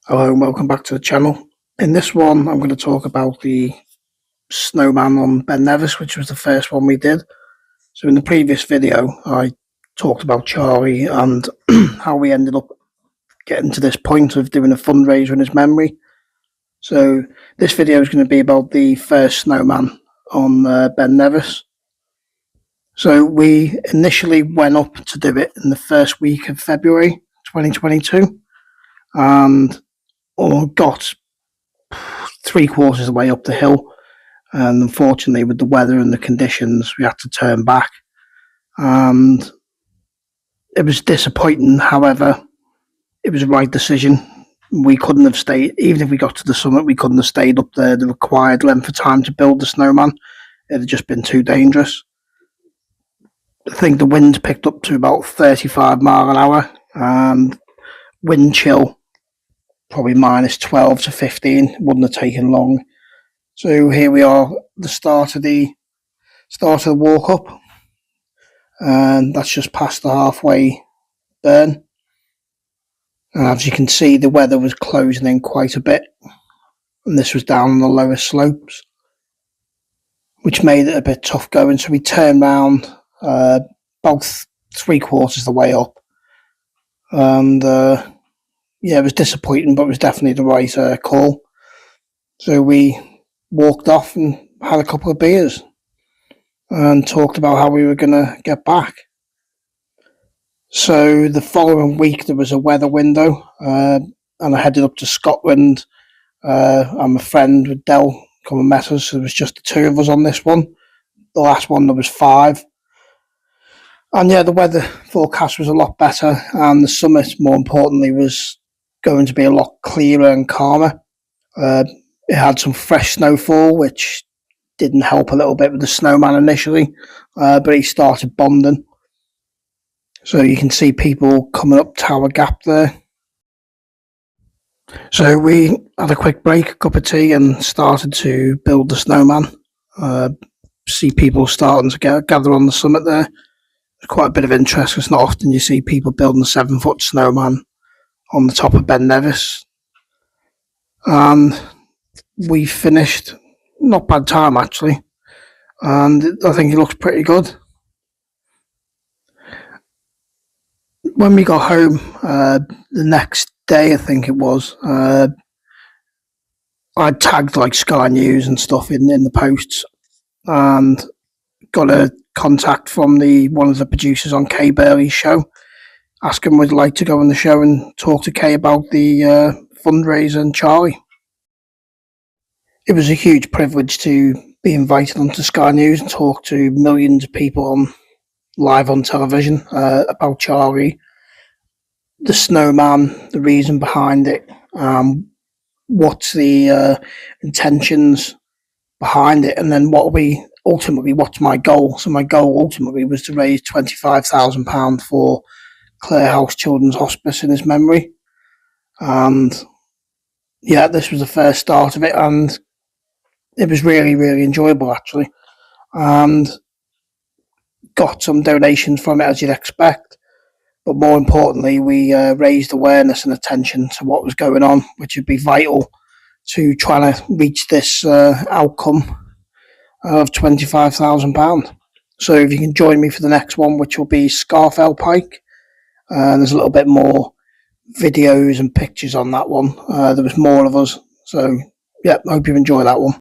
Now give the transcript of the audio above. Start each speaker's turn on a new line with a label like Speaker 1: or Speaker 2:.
Speaker 1: Hello and welcome back to the channel. In this one I'm going to talk about the Snowman on Ben Nevis, which was the first one we did. So in the previous video I talked about Charlie and how we ended up getting to this point of doing a fundraiser in his memory. So this video is going to be about the first Snowman on Ben Nevis. So we initially went up to do it in the first week of February 2022 and got 3/4 of the way up the hill, and unfortunately with the weather and the conditions we had to turn back, and it was disappointing. However, it was the right decision. We couldn't have stayed, even if we got to the summit, we couldn't have stayed up there the required length of time to build the snowman. It had just been too dangerous. I think the wind picked up to about 35 miles an hour and wind chill probably -12 to 15. Wouldn't have taken long. So here we are, the start of the walk up, and that's just past the halfway burn. And as you can see, the weather was closing in quite a bit, and this was down on the lower slopes, which made it a bit tough going. So we turned round about 3/4 of the way up, and yeah, it was disappointing, but it was definitely the right call. So we walked off and had a couple of beers and talked about how we were going to get back. So the following week there was a weather window, and I headed up to Scotland. I'm a friend with Dell come and met us, so there was just the two of us on this one. The last one there was 5. And yeah, the weather forecast was a lot better, and the summit, more importantly, was going to be a lot clearer and calmer. It had some fresh snowfall, which didn't help a little bit with the snowman initially, but he started bonding. So you can see people coming up Tower Gap there. So we had a quick break, a cup of tea, and started to build the snowman. See people starting to gather on the summit there. There's quite a bit of interest. It's not often you see people building a 7-foot snowman on the top of Ben Nevis. And we finished, not bad time actually, and I think it looks pretty good. When we got home the next day, I think it was, I tagged like Sky News and stuff in the posts, and got a contact from one of the producers on Kay Burley's show, asking would like to go on the show and talk to Kay about the fundraiser and Charlie. It was a huge privilege to be invited onto Sky News and talk to millions of people live on television about Charlie, the snowman, the reason behind it, what's the intentions behind it, and then what's my goal. So my goal ultimately was to raise £25,000 for Clare House Children's Hospice in his memory. And yeah, this was the first start of it, and it was really, really enjoyable actually, and got some donations from it as you'd expect. But more importantly, we raised awareness and attention to what was going on, which would be vital to trying to reach this outcome of £25,000. So if you can join me for the next one, which will be Scafell Pike, and there's a little bit more videos and pictures on that one. There was more of us, so yeah, I hope you enjoy that one.